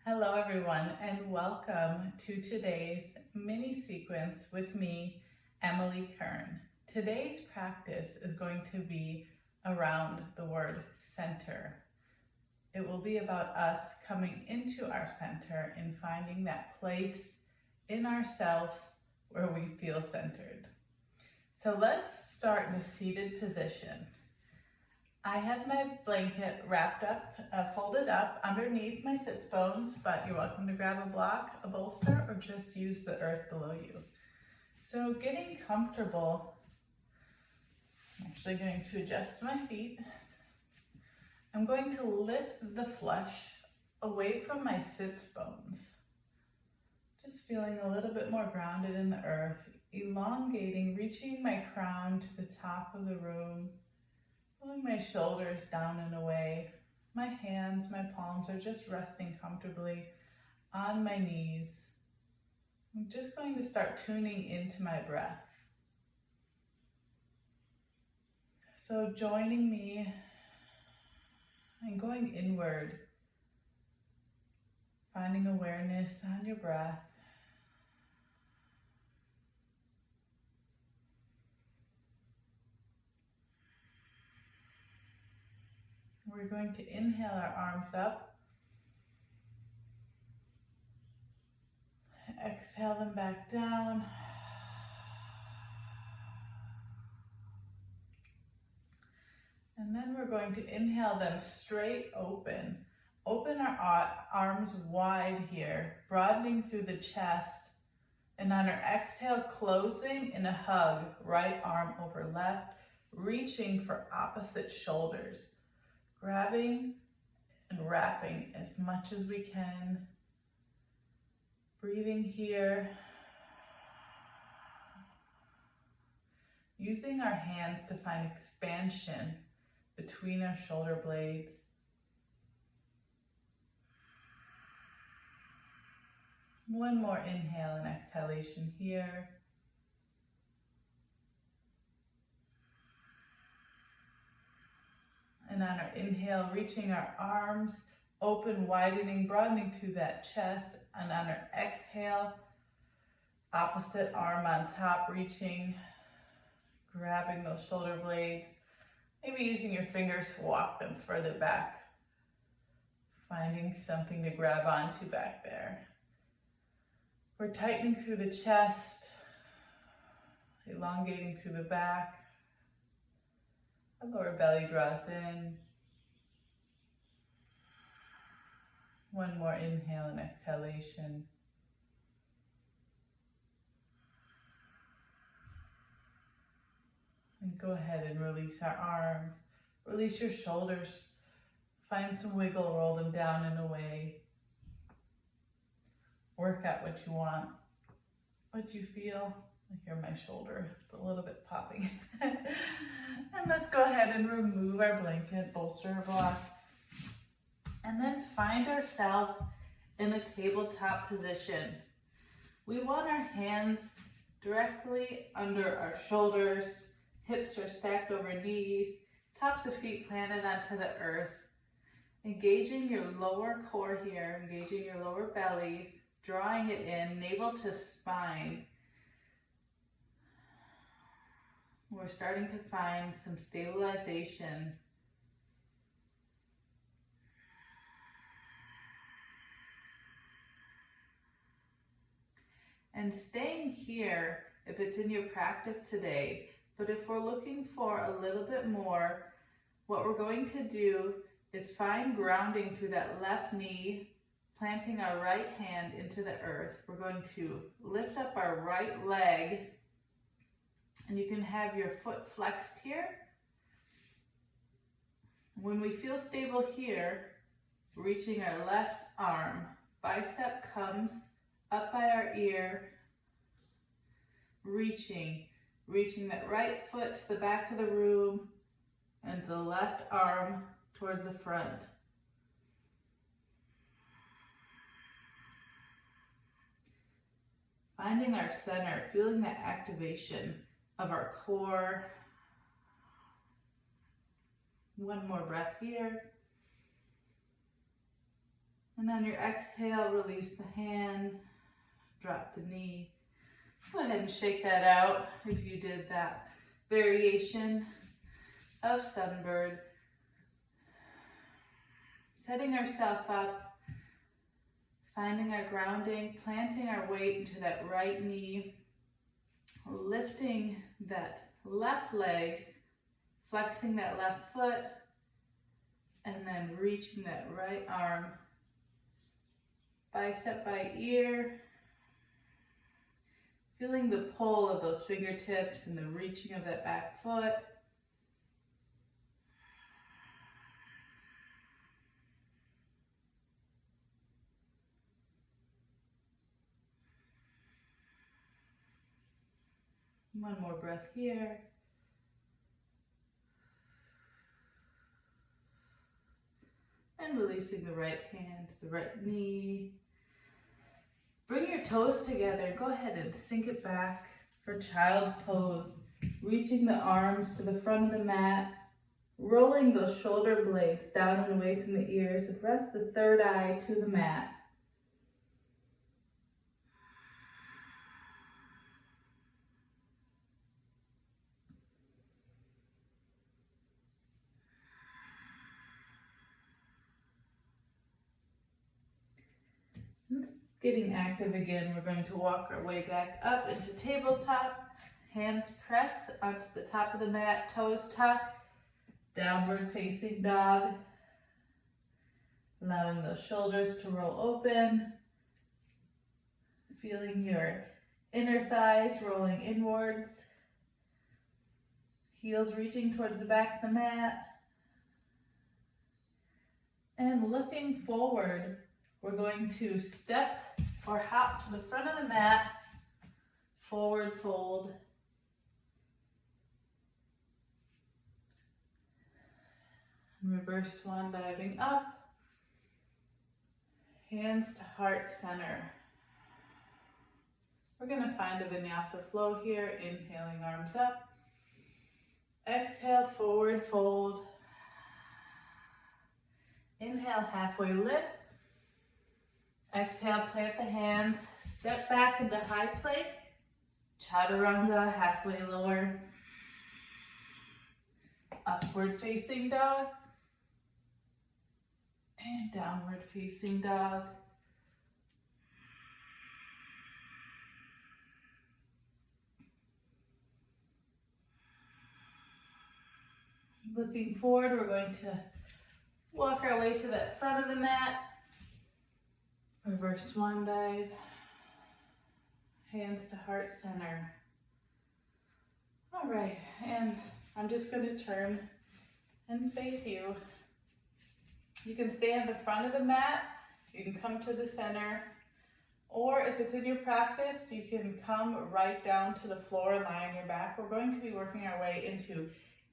Hello everyone, and welcome to today's mini sequence with me, Emilee Kern. Today's practice is going to be around the word center. It will be about us coming into our center and finding that place in ourselves where we feel centered. So let's start in a seated position. I have my blanket wrapped up, folded up underneath my sits bones, but you're welcome to grab a block, a bolster, or just use the earth below you. So getting comfortable, I'm actually going to adjust my feet. I'm going to lift the flesh away from my sits bones. Just feeling a little bit more grounded in the earth, elongating, reaching my crown to the top of the room. Pulling my shoulders down and away. My hands, my palms are just resting comfortably on my knees. I'm just going to start tuning into my breath. So joining me and going inward, finding awareness on your breath. We're going to inhale our arms up. Exhale them back down. And then we're going to inhale them straight open. Open our arms wide here, broadening through the chest. And on our exhale, closing in a hug, right arm over left, reaching for opposite shoulders. Grabbing and wrapping as much as we can. Breathing here. Using our hands to find expansion between our shoulder blades. One more inhale and exhalation here. And on our inhale, reaching our arms open, widening, broadening through that chest. And on our exhale, opposite arm on top, reaching, grabbing those shoulder blades. Maybe using your fingers to walk them further back. Finding something to grab onto back there. We're tightening through the chest, elongating through the back. The lower belly draws in. One more inhale and exhalation. And go ahead and release our arms. Release your shoulders. Find some wiggle, roll them down and away. Work out what you want, what you feel. I hear my shoulder a little bit popping. And let's go ahead and remove our blanket, bolster, block. And then find ourselves in a tabletop position. We want our hands directly under our shoulders, hips are stacked over knees, tops of feet planted onto the earth. Engaging your lower core here, engaging your lower belly, drawing it in, navel to spine. We're starting to find some stabilization. And staying here, if it's in your practice today, but if we're looking for a little bit more, what we're going to do is find grounding through that left knee, planting our right hand into the earth. We're going to lift up our right leg. And you can have your foot flexed here. When we feel stable here, reaching our left arm, bicep comes up by our ear, reaching that right foot to the back of the room and the left arm towards the front. Finding our center, feeling that activation of our core. One more breath here. And on your exhale, release the hand, drop the knee. Go ahead and shake that out if you did that variation of sunbird. Setting ourselves up, finding our grounding, planting our weight into that right knee, lifting that left leg, flexing that left foot, and then reaching that right arm, bicep by ear, feeling the pull of those fingertips and the reaching of that back foot. One more breath here. And releasing the right hand to the right knee. Bring your toes together. Go ahead and sink it back for child's pose. Reaching the arms to the front of the mat. Rolling those shoulder blades down and away from the ears. And rest the third eye to the mat. Getting active again, we're going to walk our way back up into tabletop. Hands press onto the top of the mat, toes tuck, downward facing dog. Allowing those shoulders to roll open. Feeling your inner thighs rolling inwards. Heels reaching towards the back of the mat. And looking forward, we're going to step or hop to the front of the mat, forward fold. Reverse swan diving up. Hands to heart center. We're going to find a vinyasa flow here, inhaling arms up. Exhale, forward fold. Inhale, halfway lift. Exhale, plant the hands, step back into high plank, chaturanga, halfway lower, upward facing dog, and downward facing dog. Looking forward, we're going to walk our way to that front of the mat. Reverse swan dive, hands to heart center. All right, and I'm just going to turn and face you. You can stay on the front of the mat, you can come to the center, or if it's in your practice, you can come right down to the floor and lie on your back. We're going to be working our way into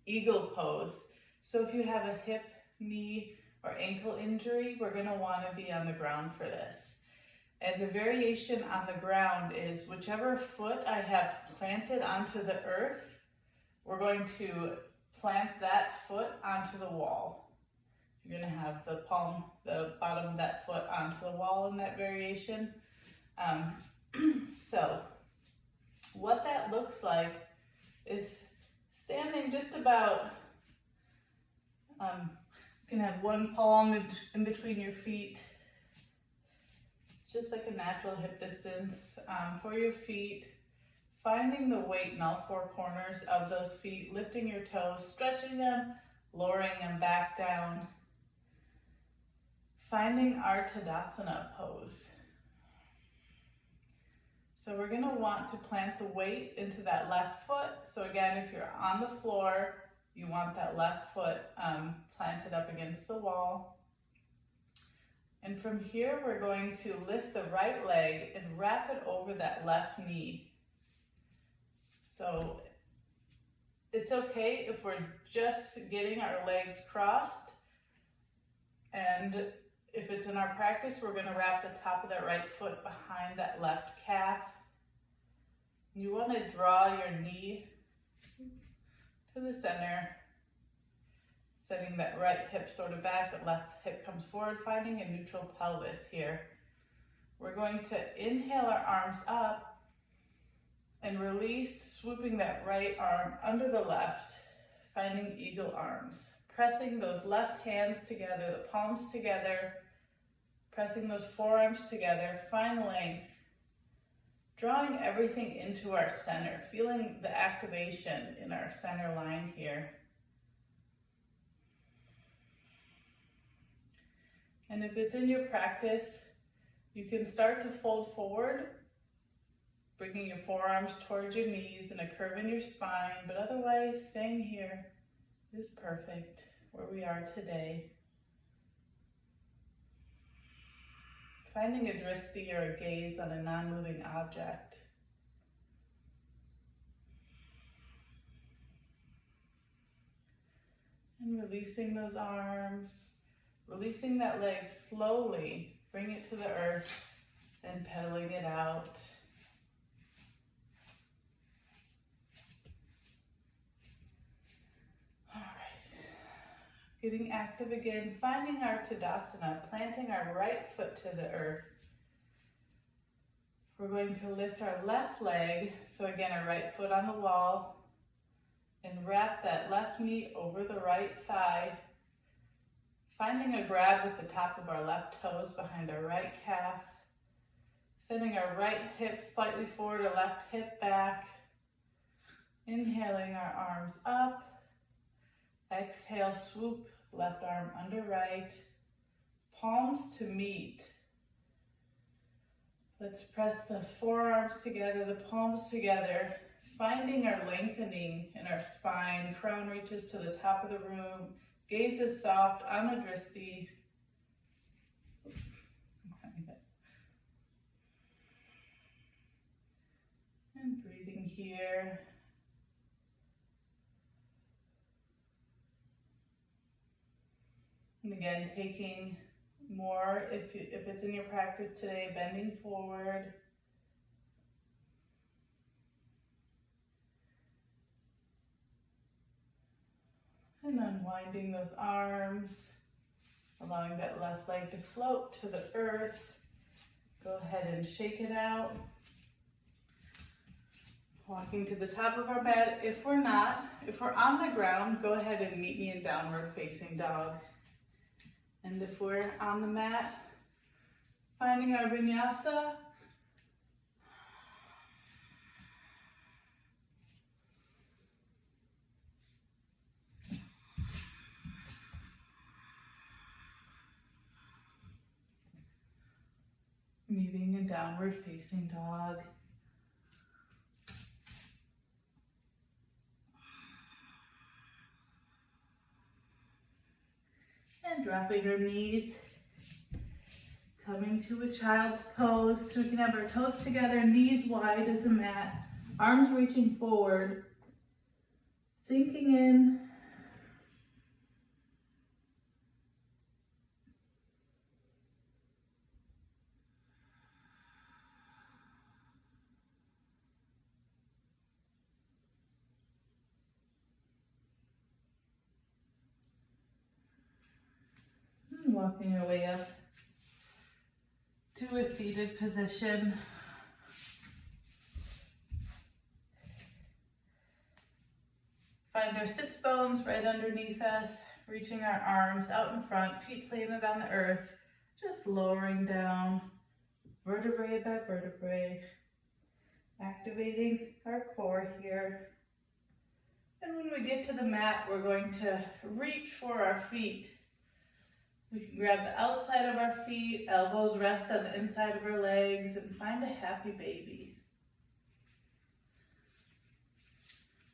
eagle pose. So if you have a hip, knee, or ankle injury, we're going to want to be on the ground for this. And the variation on the ground is whichever foot I have planted onto the earth, we're going to plant that foot onto the wall. You're going to have the bottom of that foot onto the wall in that variation. So what that looks like is standing just about, you can have one palm in between your feet, just like a natural hip distance for your feet. Finding the weight in all four corners of those feet, lifting your toes, stretching them, lowering them back down. Finding our Tadasana pose. So we're going to want to plant the weight into that left foot. So again, if you're on the floor, you want that left foot planted up against the wall. And from here, we're going to lift the right leg and wrap it over that left knee. So it's okay if we're just getting our legs crossed. And if it's in our practice, we're going to wrap the top of that right foot behind that left calf. You want to draw your knee to the center. Setting that right hip sort of back, the left hip comes forward, finding a neutral pelvis here. We're going to inhale our arms up and release, swooping that right arm under the left, finding eagle arms. Pressing those left hands together, the palms together, pressing those forearms together, find length. Drawing everything into our center, feeling the activation in our center line here. And if it's in your practice, you can start to fold forward, bringing your forearms towards your knees and a curve in your spine, but otherwise staying here is perfect where we are today. Finding a drishti or a gaze on a non-moving object. And releasing those arms, releasing that leg slowly, bring it to the earth and pedaling it out. All right. Getting active again, finding our Tadasana, planting our right foot to the earth. We're going to lift our left leg, so again our right foot on the wall, and wrap that left knee over the right thigh, finding a grab with the top of our left toes behind our right calf, sending our right hip slightly forward, our left hip back, inhaling our arms up, exhale, swoop, left arm under right, palms to meet. Let's press those forearms together, the palms together, finding our lengthening in our spine, crown reaches to the top of the room, gaze is soft on a drishti. And breathing here. And again, taking more, if it's in your practice today, bending forward. And unwinding those arms, allowing that left leg to float to the earth. Go ahead and shake it out. Walking to the top of our mat. If we're on the ground, go ahead and meet me in downward facing dog. And if we're on the mat, finding our Vinyasa. Meeting in downward facing dog. And dropping our knees, coming to a child's pose, so we can have our toes together, knees wide as the mat, arms reaching forward, sinking in. Walking our way up to a seated position. Find our sits bones right underneath us, reaching our arms out in front, feet planted on the earth, just lowering down, vertebrae by vertebrae, activating our core here. And when we get to the mat, we're going to reach for our feet. We can grab the outside of our feet, elbows rest on the inside of our legs, and find a happy baby.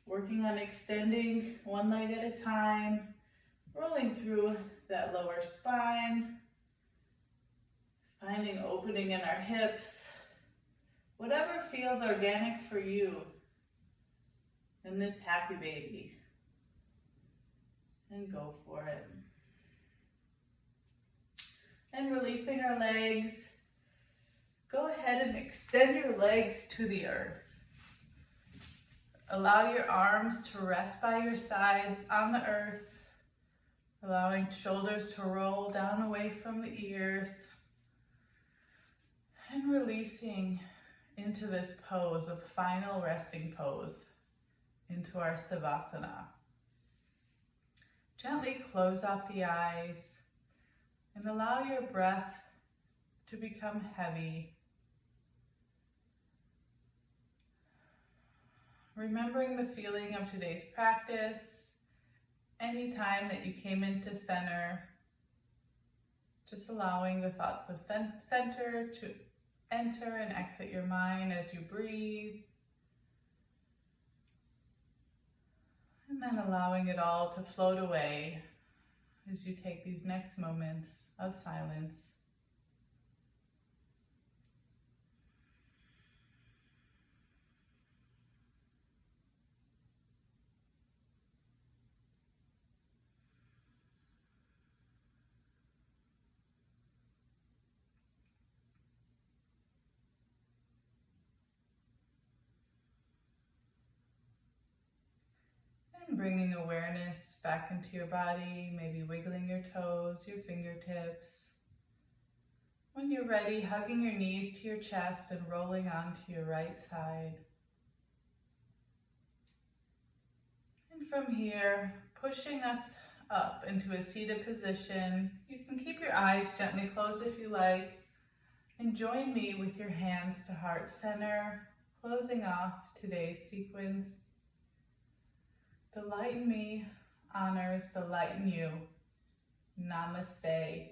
Working on extending one leg at a time, rolling through that lower spine, finding opening in our hips, whatever feels organic for you in this happy baby. And go for it. And releasing our legs, go ahead and extend your legs to the earth. Allow your arms to rest by your sides on the earth. allowing shoulders to roll down away from the ears, and releasing into this pose, a final resting pose, into our Savasana. Gently close off the eyes and allow your breath to become heavy. Remembering the feeling of today's practice, anytime that you came into center, just allowing the thoughts of center to enter and exit your mind as you breathe. And then allowing it all to float away as you take these next moments of silence. And bringing awareness back into your body, maybe wiggling your toes, your fingertips. When you're ready, hugging your knees to your chest and rolling onto your right side. And from here, pushing us up into a seated position. You can keep your eyes gently closed if you like, and join me with your hands to heart center, closing off today's sequence. The light in me honors the light in you. Namaste.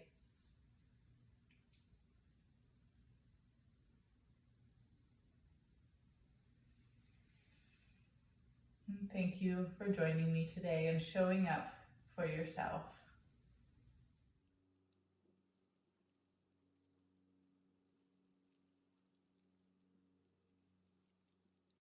And thank you for joining me today and showing up for yourself.